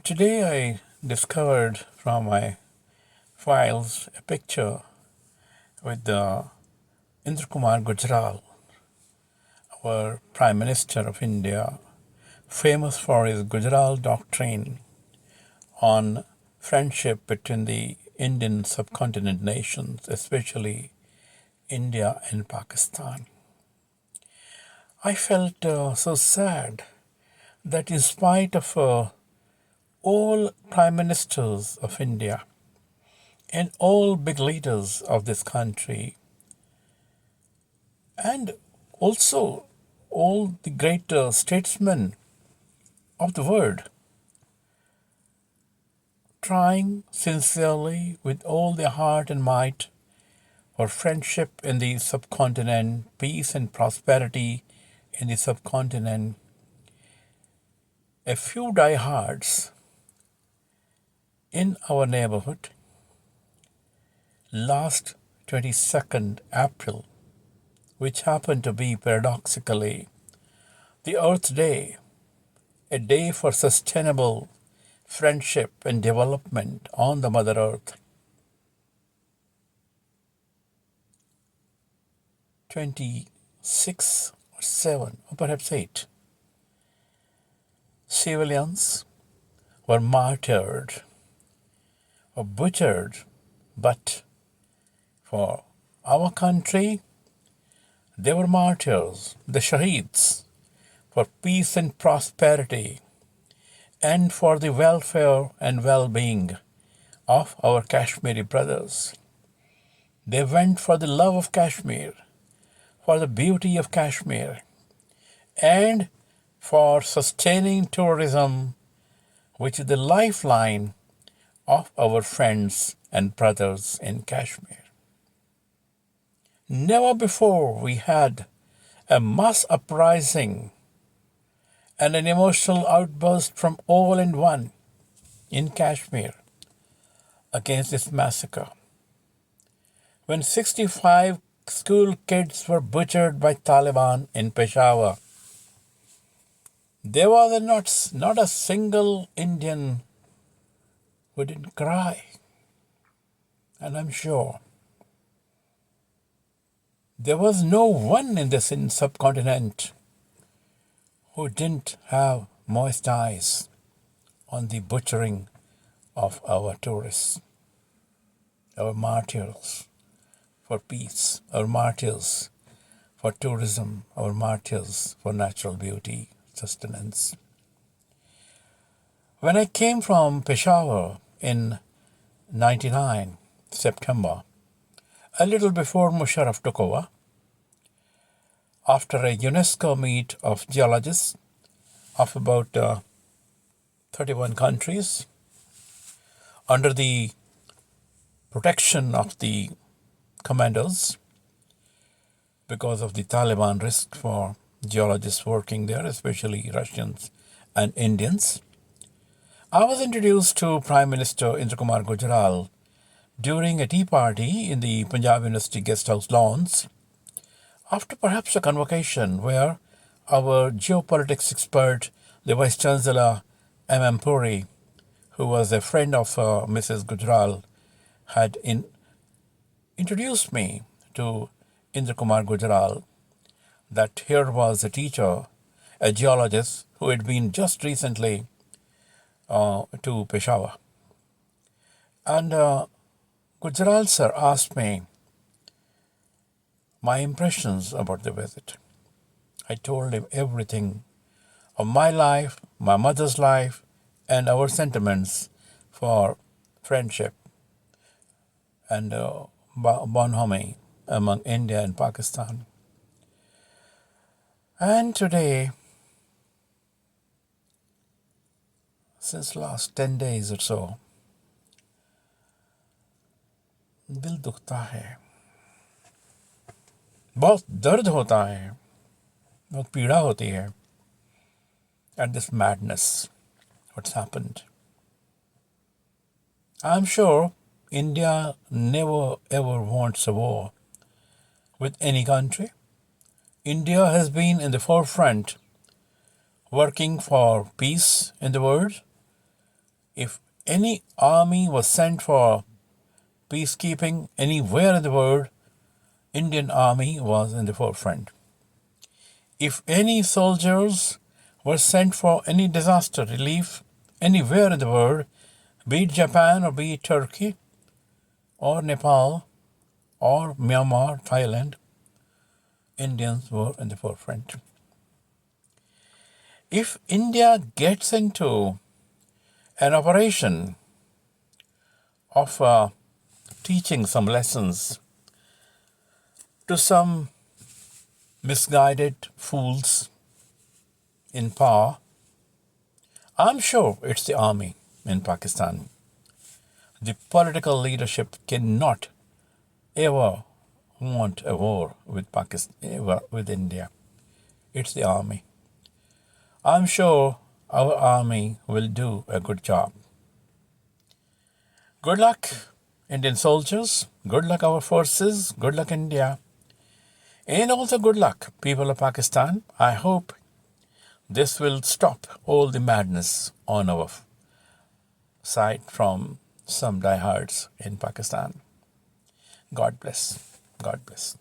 Today I discovered from my files a picture with Inder Kumar Gujral, our Prime Minister of India, famous for his Gujral doctrine on friendship between the Indian subcontinent nations, especially India and Pakistan. I felt so sad that in spite of all prime ministers of India and all big leaders of this country, and also all the great statesmen of the world, trying sincerely with all their heart and might for friendship in the subcontinent, peace and prosperity in the subcontinent. A few diehards in our neighborhood last 22nd April, which happened to be paradoxically the Earth Day, a day for sustainable friendship and development on the Mother Earth. 26 or 7 or perhaps 8 civilians were martyred or butchered, but for our country they were martyrs, the shaheeds, for peace and prosperity and for the welfare and well-being of our Kashmiri brothers. They went for the love of Kashmir, for the beauty of Kashmir, and for sustaining tourism, which is the lifeline of our friends and brothers in Kashmir. Never before we had a mass uprising and an emotional outburst from all in one in Kashmir against this massacre. When 65 school kids were butchered by Taliban in Peshawar, there was not a single Indian who didn't cry. And I'm sure there was no one in this subcontinent who didn't have moist eyes on the butchering of our tourists, our martyrs for peace, our martyrs for tourism, our martyrs for natural beauty, sustenance. When I came from Peshawar in 99 September, a little before Musharraf took over, after a UNESCO meet of geologists of about 31 countries, under the protection of the commanders, because of the Taliban risk for geologists working there, especially Russians and Indians, I was introduced to Prime Minister Inder Kumar Gujral during a tea party in the Punjab University guest house lawns, after perhaps a convocation where our geopolitics expert, the Vice Chancellor M. Puri, who was a friend of Mrs. Gujral, had introduced me to Inder Kumar Gujral, that here was a teacher, a geologist, who had been just recently to Peshawar. And Gujral sir asked me my impressions about the visit. I told him everything of my life, my mother's life, and our sentiments for friendship and bonhomie among India and Pakistan. And today, since last 10 days or so, दिल दुखता है, बहुत दर्द होता है, बहुत पीड़ा होती है at this madness, what's happened. I'm sure India never ever wants a war with any country. India has been in the forefront working for peace in the world, If any army was sent for peacekeeping anywhere in the world, Indian army was in the forefront. If any soldiers were sent for any disaster relief anywhere in the world, be it Japan or be it Turkey or Nepal or Myanmar, Thailand, Indians were in the forefront. If India gets into an operation of teaching some lessons to some misguided fools in power, I'm sure it's the army in Pakistan. The political leadership cannot ever want a war with Pakistan, with India. It's the army. I'm sure our army will do a good job. Good luck, Indian soldiers. Good luck, our forces. Good luck, India. And also good luck, people of Pakistan. I hope this will stop all the madness on our side from some diehards in Pakistan. God bless. God bless.